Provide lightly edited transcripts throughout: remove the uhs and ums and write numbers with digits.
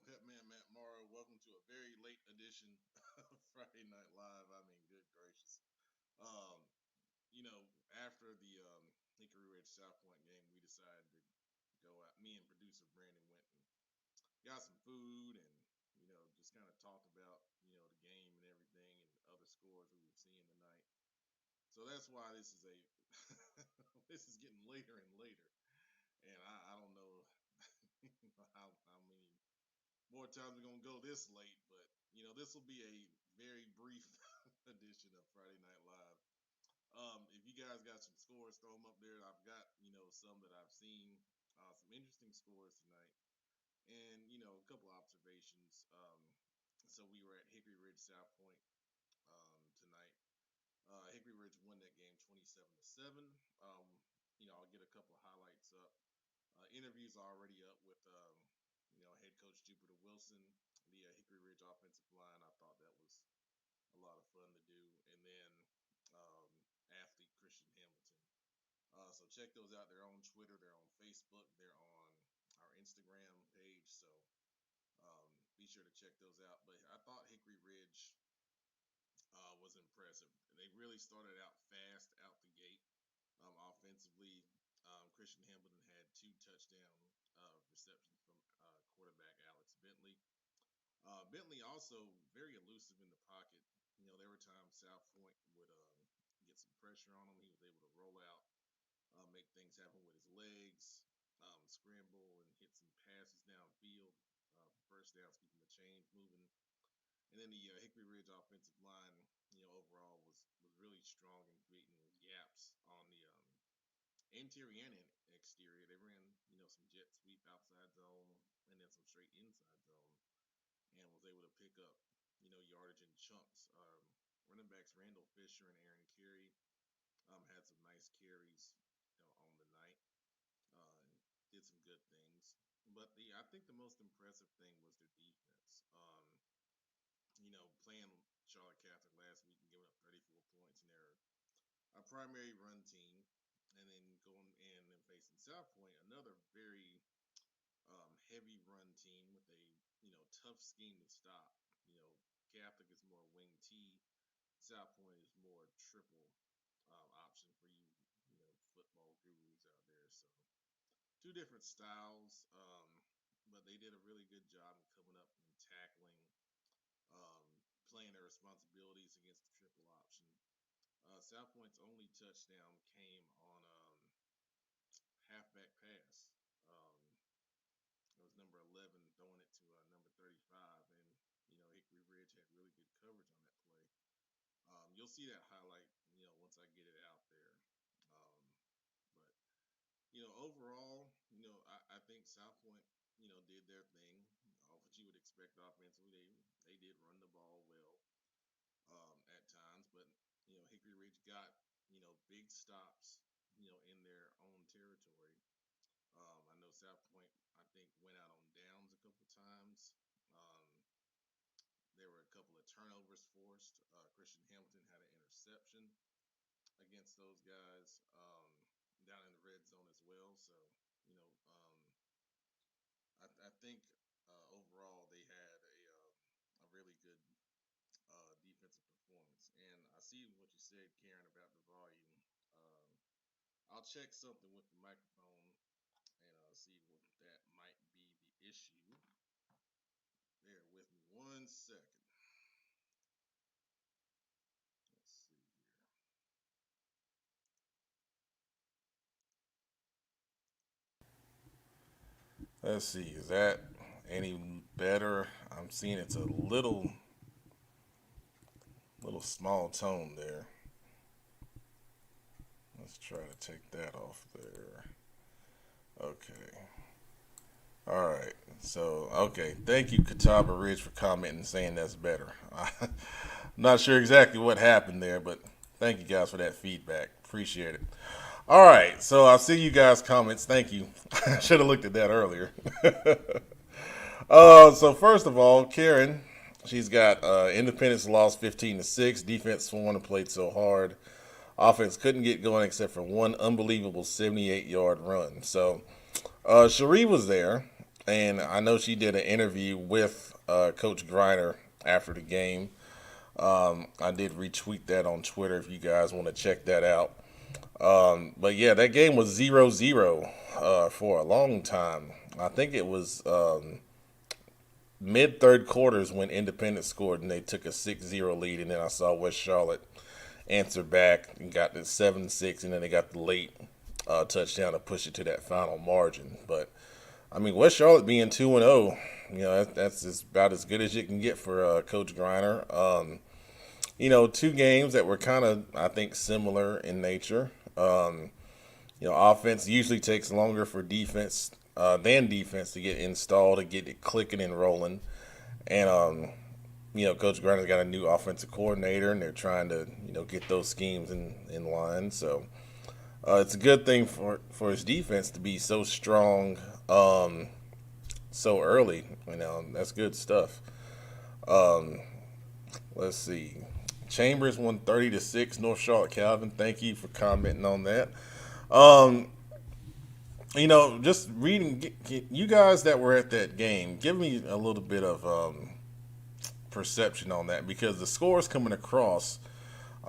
Pet Man Matt Morrow. Welcome to a very late edition of Friday Night Live. I mean, good gracious. Um, After the Hickory Ridge South Point game, we decided to go out. Me and producer Brandon went and got some food and just kind of talked about the game and everything and other scores we were seeing tonight. So that's why this is a this is getting later and later, and I don't know how many more times we're gonna go this late, but this will be a very brief edition of Friday Night Live. If you guys got some scores, throw them up there. I've got some that I've seen, some interesting scores tonight, and a couple observations. So we were at Hickory Ridge South Point tonight. Hickory Ridge won that game 27-7. I'll get a couple of highlights up. Interviews already up with head coach Jupiter Wilson, the Hickory Ridge offensive line. I thought that was a lot of fun to do, and then um, athlete Christian Hamilton. So check those out. They're on Twitter, they're on Facebook, they're on our Instagram page. So be sure to check those out. But I thought Hickory Ridge was impressive. They really started out fast out the gate offensively. Christian Hamilton had two touchdown receptions from quarterback Alex Bentley. Bentley also very elusive in the pocket. There were times South Point would get some pressure on him. He was able to roll out, make things happen with his legs, scramble and hit some passes downfield for first downs, keeping the chains moving. And then the Hickory Ridge offensive line, overall was really strong in creating gaps on the interior and exterior. They ran, some jet sweep outside zone and then some straight inside zone, and was able to pick up, yardage in chunks. Running backs Randall Fisher and Aaron Carey had some nice carries, on the night. And did some good things. But I think the most impressive thing was their defense. Playing Charlotte Catholic last week and giving up 34 points, and they're a primary run team, and then going in and facing South Point, another very heavy run team with a tough scheme to stop. Catholic is more wing T. South Point is more triple option for you, football gurus out there. So two different styles, but they did a really good job in coming up and tackling, um, playing their responsibilities against the triple option. South Point's only touchdown came on halfback pass. Um, it was number 11 throwing it to number 35, and Hickory Ridge had really good coverage on that play. You'll see that highlight, once I get it out there. Um, but overall, I think South Point, did their thing. What you would expect offensively, they did run the ball well at times, but Hickory Ridge got big stops, in their own territory. I know South Point, I think, went out on downs a couple times. Um, there were a couple of turnovers forced. Christian Hamilton had an interception against those guys down in the red zone as well. So, I think overall they had a really good defensive performance. And I see what you said, Karen, about the volume. Um, I'll check something with the microphone and see what that might be the issue. Bear with me 1 second. Let's see here. Let's see, is that any better? I'm seeing it's a little small tone there. Let's try to take that off there. Okay. All right. So, okay. Thank you, Catawba Ridge, for commenting and saying that's better. I'm not sure exactly what happened there, but thank you guys for that feedback. Appreciate it. All right. So, I'll see you guys' comments. Thank you. I should have looked at that earlier. So, first of all, Karen, she's got Independence lost 15-6. Defense won and played so hard. Offense couldn't get going except for one unbelievable 78-yard run. So, Cherie was there. and I know she did an interview with Coach Griner after the game. I did retweet that on Twitter if you guys want to check that out. But yeah, that game was 0-0 for a long time. I think it was mid third quarters when Independence scored and they took a 6-0 lead, and then I saw West Charlotte answer back and got the 7-6, and then they got the late touchdown to push it to that final margin. But I mean, West Charlotte being 2-0, that's about as good as you can get for Coach Griner. Two games that were kind of, I think, similar in nature. Offense usually takes longer for defense than defense to get installed, to get it clicking and rolling. And Coach Griner's got a new offensive coordinator, and they're trying to get those schemes in line. So it's a good thing for his defense to be so strong so early. That's good stuff. Um, let's see. Chambers won 30-6. North Charlotte Calvin. Thank you for commenting on that. Um, just reading, you guys that were at that game, give me a little bit of perception on that, because the scores coming across,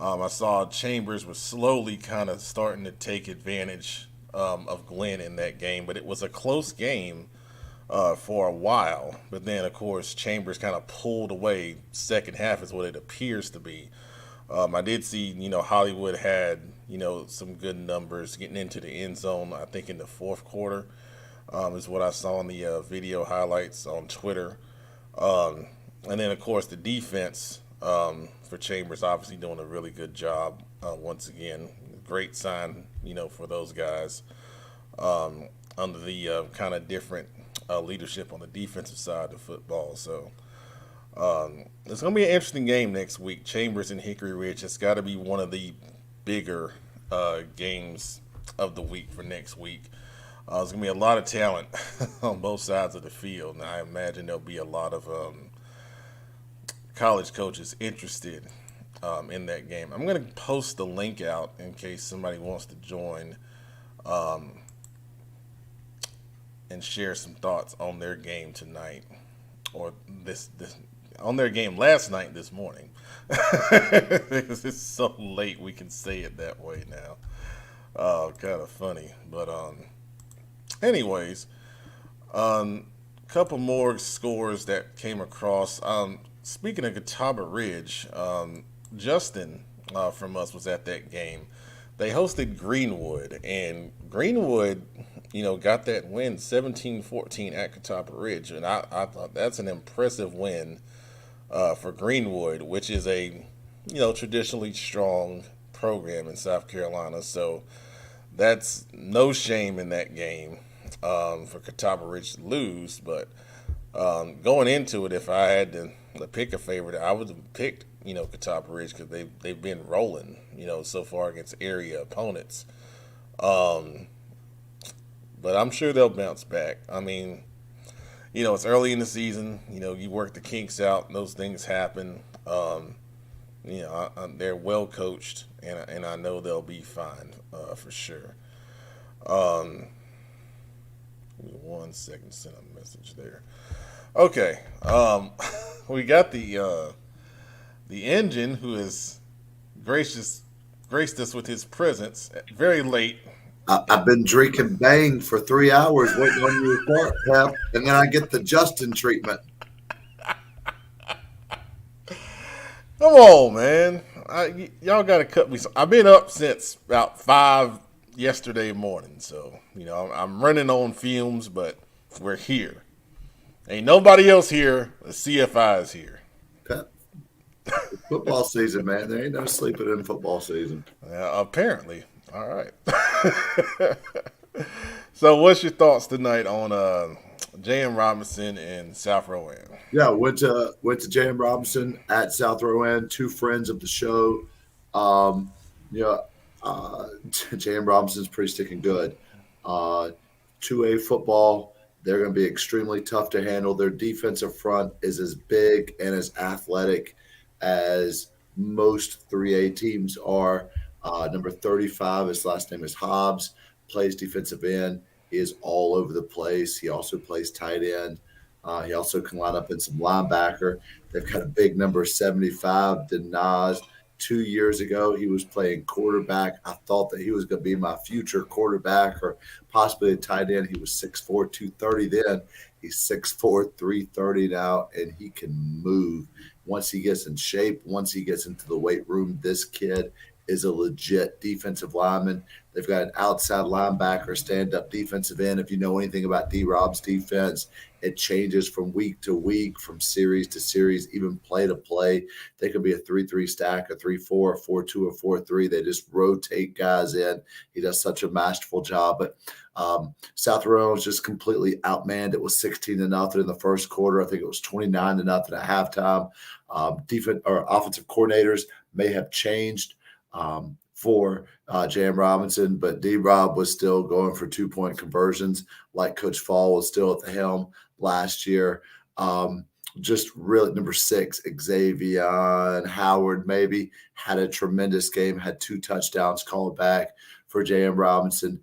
I saw Chambers was slowly kind of starting to take advantage of Glenn in that game, but it was a close game for a while. But then, of course, Chambers kind of pulled away. Second half is what it appears to be. I did see, Hollywood had, some good numbers getting into the end zone, I think in the fourth quarter, is what I saw in the video highlights on Twitter. And then, of course, the defense for Chambers obviously doing a really good job once again. Great sign, for those guys under the kind of different leadership on the defensive side of football. So it's going to be an interesting game next week. Chambers and Hickory Ridge. It's got to be one of the bigger games of the week for next week. There's going to be a lot of talent on both sides of the field, and I imagine there'll be a lot of college coaches interested in that game. I'm going to post the link out in case somebody wants to join and share some thoughts on their game tonight, or this on their game last night, this morning. Because it's so late, we can say it that way now. Kind of funny, but anyways, couple more scores that came across. Speaking of Catawba Ridge, Justin from us was at that game. They hosted Greenwood, and Greenwood, got that win 17-14 at Catawba Ridge. And I thought that's an impressive win for Greenwood, which is a, traditionally strong program in South Carolina. So that's no shame in that game for Catawba Ridge to lose. But going into it, if I had to pick a favorite, I would have picked, Catawba Ridge, because they've been rolling, so far against area opponents. Um, but I'm sure they'll bounce back. I mean, it's early in the season. You work the kinks out, and those things happen. They're well coached, and I know they'll be fine for sure. Um, Give me 1 second to send a message there. Okay, we got the engine who has gracious graced us with his presence very late. I've been drinking Bang for 3 hours waiting on your report, Pep, and then I get the Justin treatment. Come on, man. Y'all got to cut me. I've been up since about 5 yesterday morning, so I'm running on fumes, but we're here. Ain't nobody else here. The CFI is here. Pep, football season, man. There ain't no sleeping in football season. Apparently. All right. So, what's your thoughts tonight on J.M. Robinson and South Rowan? Yeah, went to J.M. Robinson at South Rowan, two friends of the show. Um, you know, uh, J.M. Robinson's pretty sticking good. Uh, 2A football, they're going to be extremely tough to handle. Their defensive front is as big and as athletic as most 3A teams are. Number 35, his last name is Hobbs, plays defensive end. He is all over the place. He also plays tight end. He also can line up in some linebacker. They've got a big number 75, Denaz. 2 years ago, he was playing quarterback. I thought that he was going to be my future quarterback or possibly a tight end. He was 6'4", 230 then. He's 6'4", 330 now, and he can move. Once he gets in shape, once he gets into the weight room, this kid is a legit defensive lineman. They've got an outside linebacker, stand-up defensive end. If you know anything about D-Rob's defense, it changes from week to week, from series to series, even play to play. They could be a 3-3 stack, a 3-4, a 4-2, a 4-3. They just rotate guys in. He does such a masterful job. But South Rowan was just completely outmanned. It was 16-0 in the first quarter. I think it was 29-0 at halftime. Defense or offensive coordinators may have changed for J.M. Robinson, but D-Rob was still going for 2-point conversions, like Coach Fall was still at the helm last year. Just really, number 6, Xavier Howard maybe had a tremendous game, had 2 touchdowns called back for J.M. Robinson.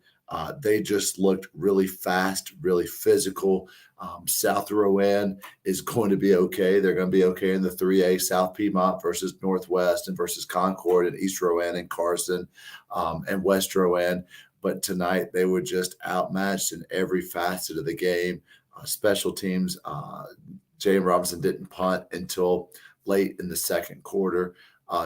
They just looked really fast, really physical. South Rowan is going to be okay. They're going to be okay in the 3A, South Piedmont versus Northwest and versus Concord and East Rowan and Carson and West Rowan. But tonight they were just outmatched in every facet of the game. Special teams, J.M. Robinson didn't punt until late in the second quarter.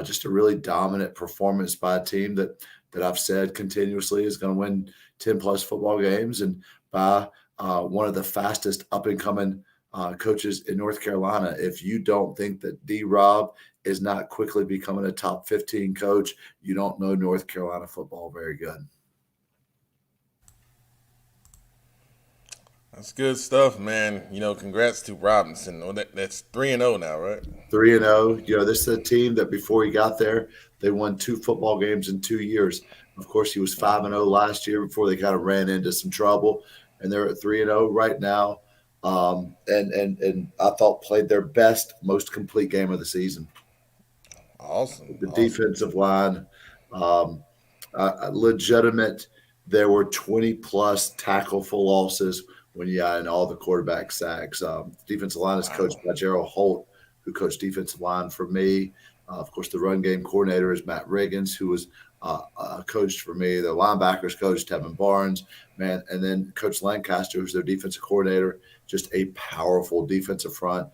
Just a really dominant performance by a team that I've said continuously is going to win 10-plus football games, and by one of the fastest up-and-coming coaches in North Carolina. If you don't think that D-Rob is not quickly becoming a top 15 coach, you don't know North Carolina football very good. That's good stuff, man. Congrats to Robinson. That's 3-0 now, right? 3-0. This is a team that before he got there, they won 2 football games in 2 years. Of course, he was 5-0 last year before they kind of ran into some trouble, and they're at 3-0 right now. And I thought played their best, most complete game of the season. Awesome. The defensive line, legitimate. There were 20-plus tackle for losses when you add in all the quarterback sacks. Defensive line is coached by Gerald Holt, who coached defensive line for me. Of course, the run game coordinator is Matt Riggins, who was coached for me. The linebackers coach, Tevin Barnes, man, and then Coach Lancaster, who's their defensive coordinator, just a powerful defensive front,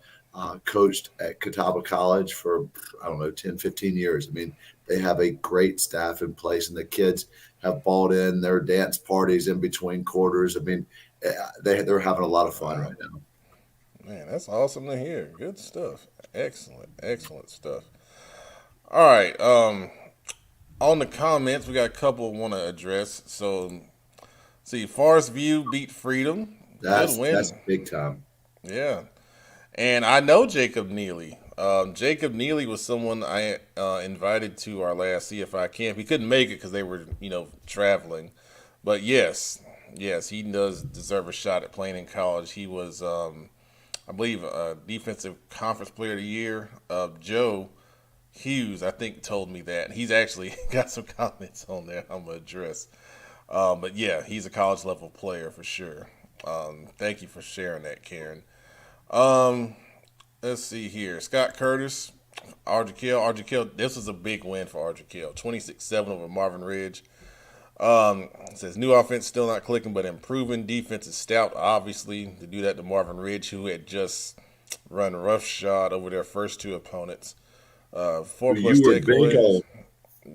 coached at Catawba College for, 10, 15 years. I mean, they have a great staff in place, and the kids have bought in their dance parties in between quarters. I mean, they're having a lot of fun right now. Man, that's awesome to hear. Good stuff. Excellent stuff. All right. On the comments, we got a couple I want to address. So, see, Forest View beat Freedom. That's Good win. That's big time. Yeah. And I know Jacob Neely. Jacob Neely was someone I invited to our last CFI camp. He couldn't make it because they were, traveling. But yes, he does deserve a shot at playing in college. He was, I believe, a defensive conference player of the year. Joe Hughes, I think, told me that. He's actually got some comments on there I'm going to address. But yeah, he's a college level player for sure. Thank you for sharing that, Karen. Let's see here. Scott Curtis, Ardrey-Kell. This was a big win for Ardrey-Kell. 26-7 over Marvin Ridge. Says new offense still not clicking, but improving. Defense is stout, obviously, to do that to Marvin Ridge, who had just run roughshod over their first 2 opponents. 4+ takeaways.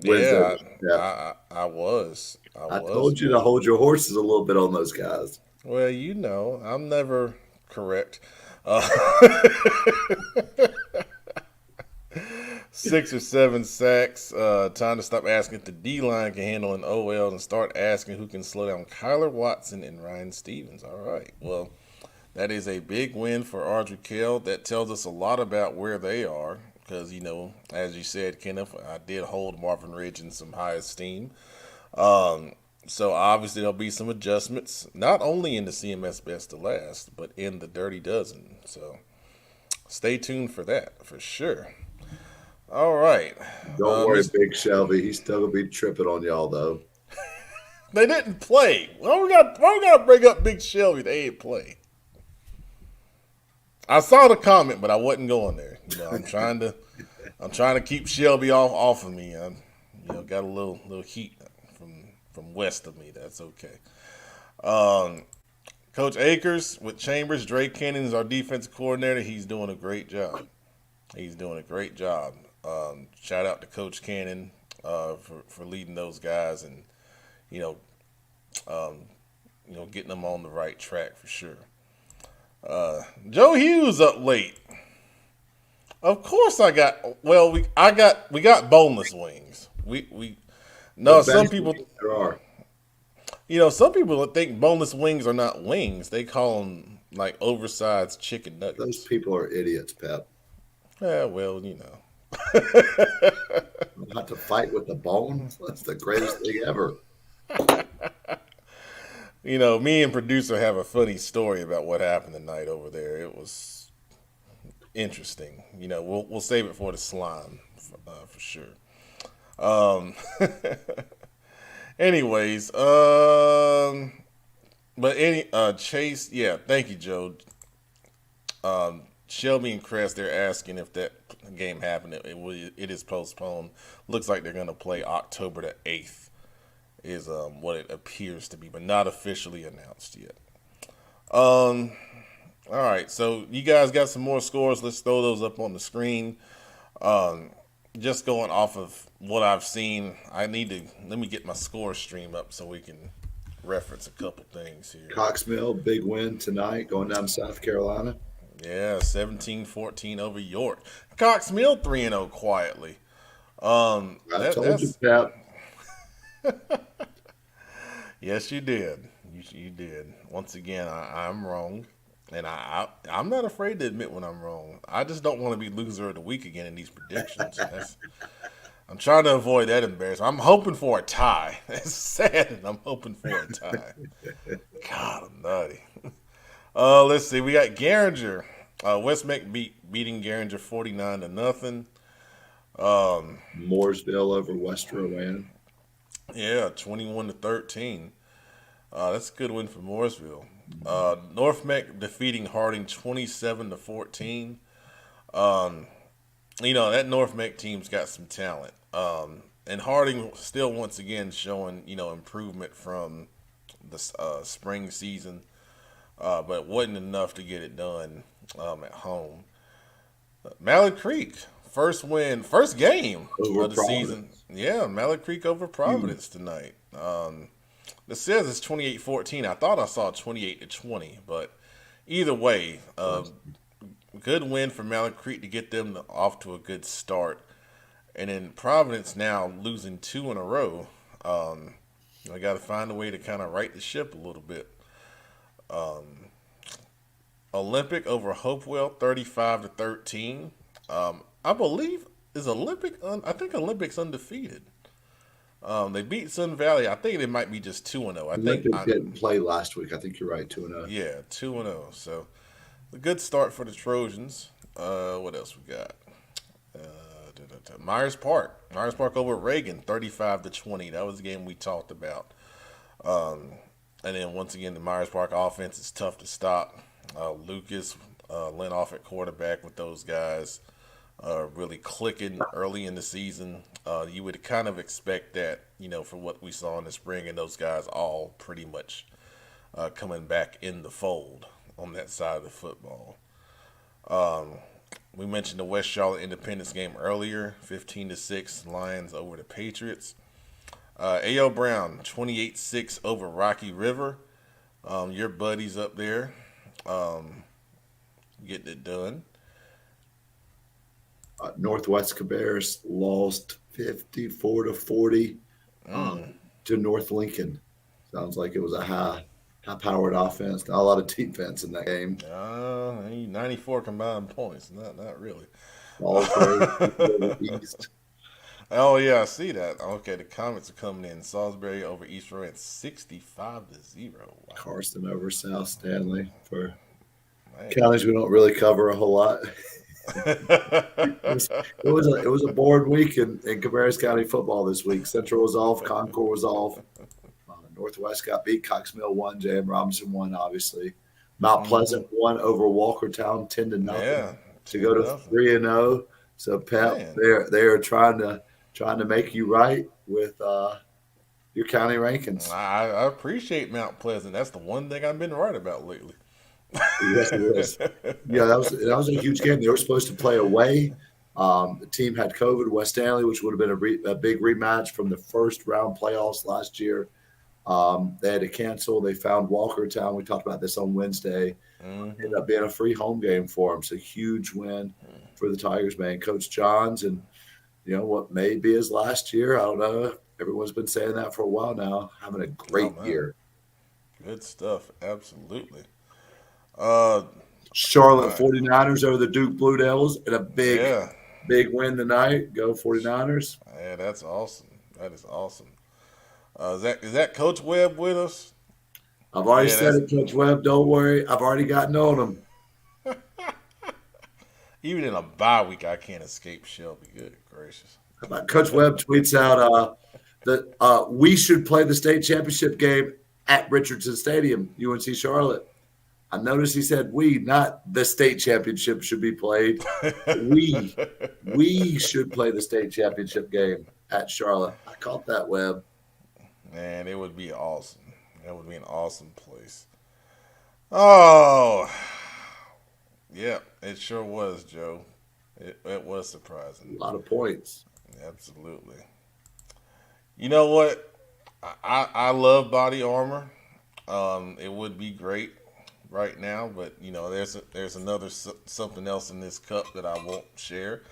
Yeah, I was. I told you to hold your horses a little bit on those guys. Well, I'm never correct. 6 or 7 sacks. Time to stop asking if the D-line can handle an OL and start asking who can slow down Kyler Watson and Ryan Stevens. All right. Well, that is a big win for Ardrey-Kell. That tells us a lot about where they are because, as you said, Kenneth, I did hold Marvin Ridge in some high esteem. So obviously there'll be some adjustments, not only in the CMS Best of Last, but in the Dirty Dozen. So stay tuned for that, for sure. All right. Don't worry, Big Shelby. He's still going to be tripping on y'all, though. They didn't play. Why we gotta bring up Big Shelby? They ain't play. I saw the comment, but I wasn't going there. I'm trying to keep Shelby off of me. Got a little heat from west of me. That's okay. Um, Coach Akers with Chambers, Drake Cannon is our defensive coordinator. He's doing a great job. He's doing a great job. Shout out to Coach Cannon for leading those guys and you know getting them on the right track for sure. Joe Hughes up late. Of course I got. Well, we got boneless wings. We no. Some people there are. Some people think boneless wings are not wings. They call them like oversized chicken nuggets. Those people are idiots, Pep. Yeah, well, Not to fight with the bone. That's the greatest thing ever. Me and producer have a funny story about what happened tonight over there. It was interesting. We'll save it for the slime for sure. Anyways, Chase, yeah, thank you, Joe. Shelby and Crest, they're asking if that game happened. It is postponed. Looks like they're gonna play October the 8th. Is what it appears to be, but not officially announced yet. All right, so you guys got some more scores. Let's throw those up on the screen. Just going off of what I've seen, let me get my score stream up so we can reference a couple things here. Cox Mill, big win tonight, going down to South Carolina. Yeah, 17-14 over York. Cox Mill 3-0 quietly. I told you, Pep. Yes, you did. You did. Once again, I'm wrong. And I'm not afraid to admit when I'm wrong. I just don't want to be loser of the week again in these predictions. I'm trying to avoid that embarrassment. I'm hoping for a tie. It's sad, and I'm hoping for a tie. God, I'm nutty. Let's see. We got Garinger. West Meck beating Garinger 49-0. Mooresville over West Rowan. Yeah, 21-13. That's a good win for Mooresville. North Meck defeating Harding 27-14. That North Meck team's got some talent. And Harding still once again showing, improvement from the spring season. But wasn't enough to get it done at home. Mallard Creek, first game over of the Providence. season. Yeah, Mallard Creek over Providence tonight. It says it's 28-14. I thought I saw 28-20, but either way, good win for Mallard Creek to get them off to a good start. And then Providence now losing 2 in a row. I got to find a way to kind of right the ship a little bit. Olympic over Hopewell 35-13. I believe I think Olympic's undefeated. They beat Sun Valley. I think they might be just 2-0. Olympic didn't play last week. I think you're right, 2-0. Yeah, 2-0. So a good start for the Trojans. What else we got? Myers Park over Reagan 35-20. That was the game we talked about. And then once again, the Myers Park offense is tough to stop. Lucas went off at quarterback with those guys really clicking early in the season. You would kind of expect that, for what we saw in the spring, and those guys all pretty much coming back in the fold on that side of the football. We mentioned the West Charlotte Independence game earlier, 15-6 Lions over the Patriots. A.O. Brown, 28-6 over Rocky River. Your buddies up there getting it done. Northwest Cabarrus lost 54-40 to North Lincoln. Sounds like it was a high-powered offense. Not a lot of defense in that game. 94 combined points. Not really. All over East. Oh, yeah, I see that. Okay, the comments are coming in. Salisbury over East Rowan 65-0. Wow. Carson over South Stanley for counties we don't really cover a whole lot. it was a bored week in Cabarrus County football this week. Central was off, Concord was off, Northwest got beat. Cox Mill won. J.M. Robinson won, obviously. Mount Mm-hmm. Pleasant won over Walkertown 10-0 Yeah, to 10 go to to nothing. 3-0. So Pep, Man, they're trying to make you right with your county rankings. I appreciate Mount Pleasant. That's the one thing I've been right about lately. Yes, it is. Yeah, that was a huge game. They were supposed to play away. The team had COVID. West Stanley, which would have been a big rematch from the first round playoffs last year. They had to cancel. They found Walkertown. We talked about this on Wednesday. Hmm. Ended up being a free home game for them. So huge win for the Tigers, man. Coach Johns, and what may be his last year. I don't know. Everyone's been saying that for a while now. Having a Oh great man, year. good stuff. Absolutely. All Charlotte right. 49ers over the Duke Blue Devils in a big, Yeah. big win tonight. Go 49ers. Yeah, that's awesome. That is awesome. Is that Coach Webb with us? I've already Yeah, said that's it, Coach Webb. Don't worry. I've already gotten on him. even in a bye week. I can't escape Shelby. Good gracious. Coach Webb tweets out that we should play the state championship game at Richardson Stadium, UNC Charlotte. I noticed he said we, not the state championship should be played. We should play the state championship game at Charlotte. I caught that, Webb. Man, it would be awesome. That would be an awesome place. Oh, yeah, it sure was, Joe. It was surprising. A lot of points. Absolutely. You know what? I love body armor. It would be great right now, but there's another something else in this cup that I won't share.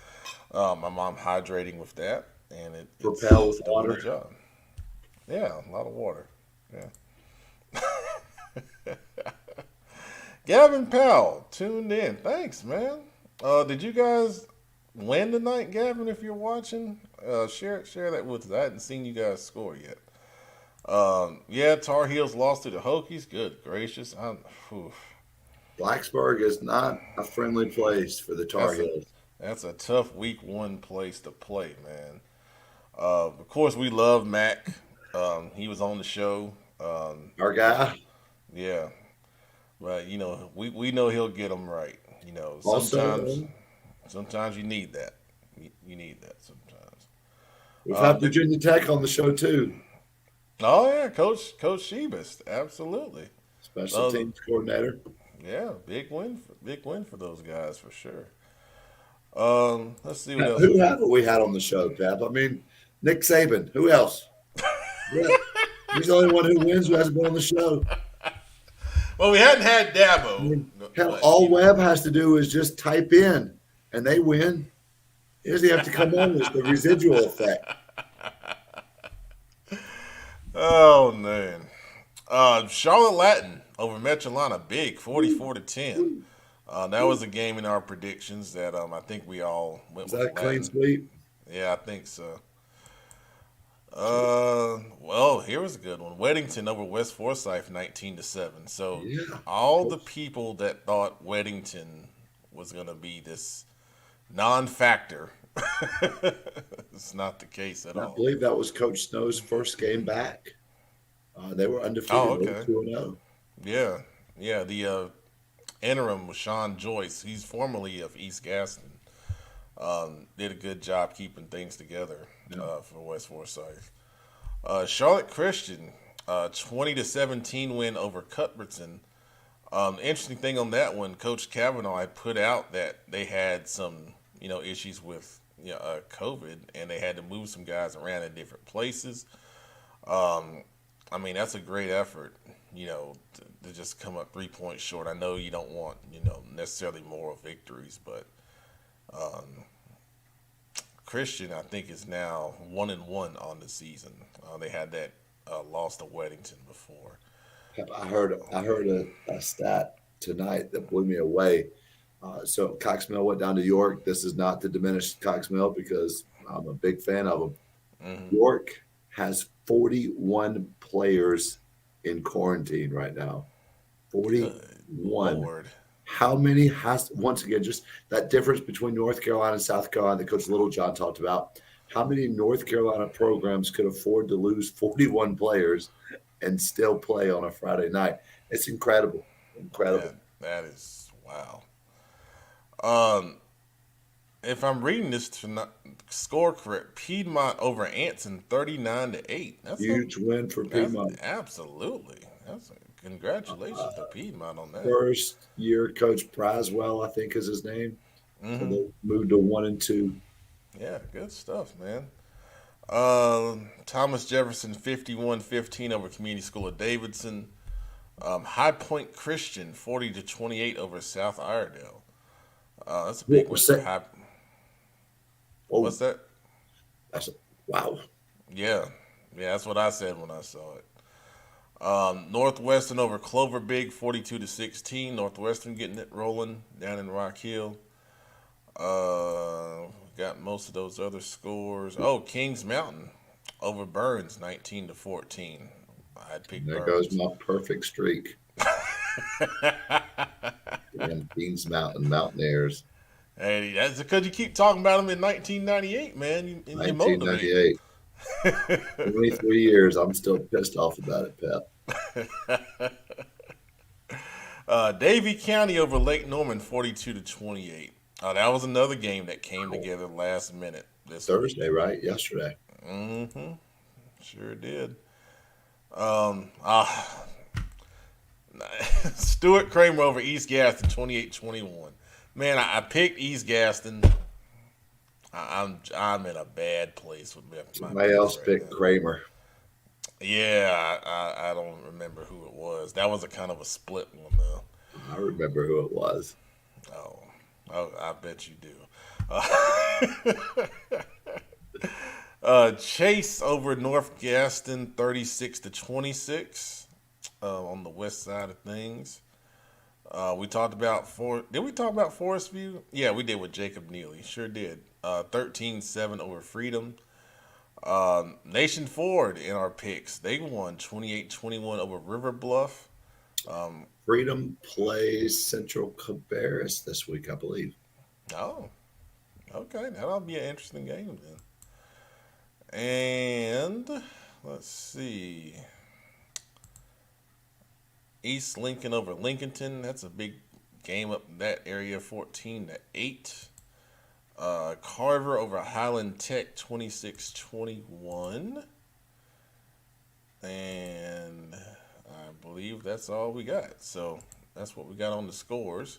I'm hydrating with that, and Propel it's with doing the water. job. Yeah, a lot of water. Yeah. Gavin Powell tuned in. Thanks, man. Did you guys win tonight, Gavin? If you're watching, share that with us. I hadn't seen you guys score yet. Yeah, Tar Heels lost to the Hokies. Good gracious, whew. Blacksburg is not a friendly place for the Tar that's a Heels. that's a tough week one place to play, man. Of course, we love Mac. He was on the show. Our guy. Yeah, but we know he'll get them right. Sometimes Also, sometimes you need that. You need that sometimes. we've had The Virginia Tech on the show too. Oh yeah, Coach Shebus, absolutely. Special Uh, teams coordinator. yeah, big win for those guys for sure. Let's see what else Who we got. haven't we had on the show, Pep? I mean, Nick Saban. Who else? Yeah. He's the only one who wins who hasn't been on the show. Well, we hadn't had I Dabo, mean, hell, but all Webb has to do is just type in and they win. He doesn't have to come on. It's the residual effect. oh man, Charlotte Latin over Metrolina, big 44-10. That was a game in our predictions that I think we all went Is that with a clean Latin. sweep? Yeah, I think so. So, Well, here was a good one. Weddington over West Forsyth, 19-7. So yeah. all the people that thought Weddington was going to be this non-factor, it's not the case at I all. believe that was Coach Snow's first game back. They were Oh, undefeated. They were okay. 2-0. Yeah, yeah. The interim was Sean Joyce. He's formerly of East Gaston. Did a good job keeping things together Yeah. for West Forsyth. Charlotte Christian, 20-17 win over Cuthbertson. The interesting thing on that one, Coach Kavanaugh had put out that they had some, issues with COVID, and they had to move some guys around in different places. I mean, that's a great effort, to just come up 3 points short. I know you don't want, necessarily moral victories, but Christian, I think, is now 1-1 on the season. They had that loss to Weddington before. I heard a stat tonight that blew me away. So Cox Mill went down to York. This is not to diminish Cox Mill because I'm a big fan of them. Hmm. York has 41 players in quarantine right now. Good 41. Lord. How many has, once again, just that difference between North Carolina and South Carolina that Coach Littlejohn talked about? How many North Carolina programs could afford to lose 41 players? and still play on a Friday night. It's incredible. Incredible. That is wow. Um, if I'm reading this score correct, Piedmont over Anson 39-8. Huge win for That's Piedmont. absolutely. Congratulations to Piedmont on that. First year coach Prizewell, I think is his name. And Hmm. they moved to 1-2. Yeah, good stuff, man. Thomas Jefferson 51-15 over Community School of Davidson. High Point Christian 40-28 over South Iredale. That's a big What win was for that? High. Oh, What's that? wow. Yeah, that's what I said when I saw it. Northwestern over Clover Big 42-16. Northwestern getting it rolling down in Rock Hill. Got most of those other scores. Oh, Kings Mountain over Burns 19-14. I had picked There goes Burns. my perfect streak. Damn Kings Mountain Mountaineers. Hey, that's because you keep talking about them in 1998, man. You motivate. 1998. 23 years. I'm still pissed off about it, Pep. Davie County over Lake Norman 42-28. That was another game that came together last minute this Thursday, week. right? Yesterday. Mm-hmm. Sure did. Uh, Stuart Kramer over East Gaston 28-21. Man, I picked East Gaston. I'm in a bad place with my Somebody picks else right picked now. Kramer. Yeah, I don't remember who it was. That was a kind of a split one though. I remember who it was. Oh, I bet you do. Chase over North Gaston 36-26 on the west side of things. We talked about Did we talk about Forest View? Yeah, we did with Jacob Neely. Sure did. 13-7 over Freedom. Nation Ford in our picks. They won 28-21 over River Bluff. Freedom plays Central Cabarrus this week, I believe. Oh, okay. That'll be an interesting game then. And let's see. East Lincoln over Lincolnton. That's a big game up in that area, 14-8. Carver over Highland Tech, 26-21. And I believe that's all we got. So that's what we got on the scores.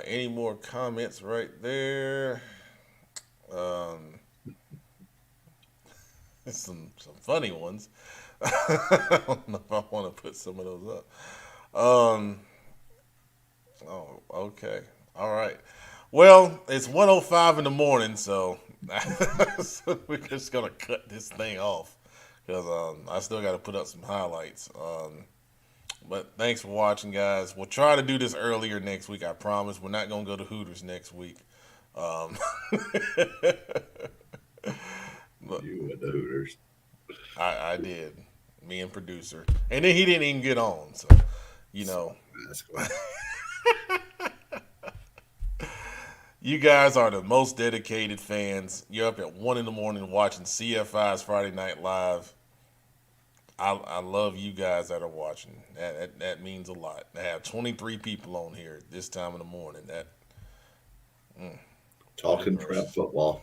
Any more comments right there? Some funny ones. I don't know if I want to put some of those up. Oh, okay. All right. Well, it's 1:05 in the morning, so, so we're just gonna cut this thing off because I still got to put up some highlights. But thanks for watching, guys. We'll try to do this earlier next week. I promise. We're not gonna go to Hooters next week. You went to Hooters. I did. Me and producer, and then he didn't even get on. So, you know. That's cool. You guys are the most dedicated fans. You're up at 1 in the morning watching CFI's Friday Night Live. I love you guys that are watching. That means a lot. I have 23 people on here this time in the morning. Talking prep football.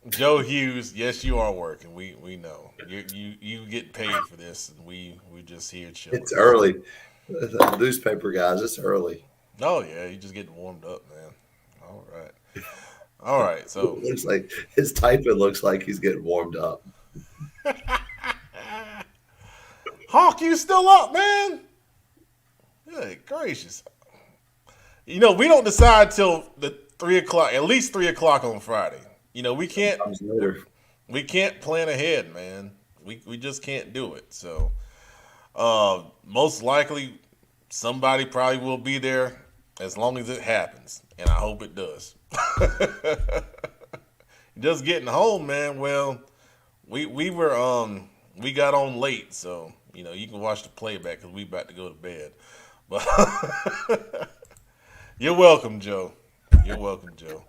Joe Hughes, yes, you are working. We know you get paid for this, and we just here chilling. It's early. The newspaper guys, it's early. Oh yeah, you just getting warmed up, man. All right. So It looks like his typing looks like he's getting warmed up. Hawk, you still up, man? Good gracious. You know, we don't decide till the 3 o'clock, at least 3 o'clock on Friday. You know, we can't Comes later. plan ahead, man. We just can't do it. So most likely somebody probably will be there as long as it happens. And I hope it does. Just getting home, man. Well, we got on late, so you know you can watch the playback because we about to go to bed. But you're welcome, Joe. You're welcome, Joe.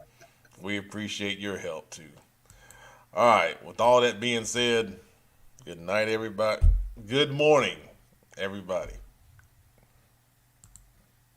We appreciate your help too. All right. With all that being said, good night, everybody. Good morning, everybody.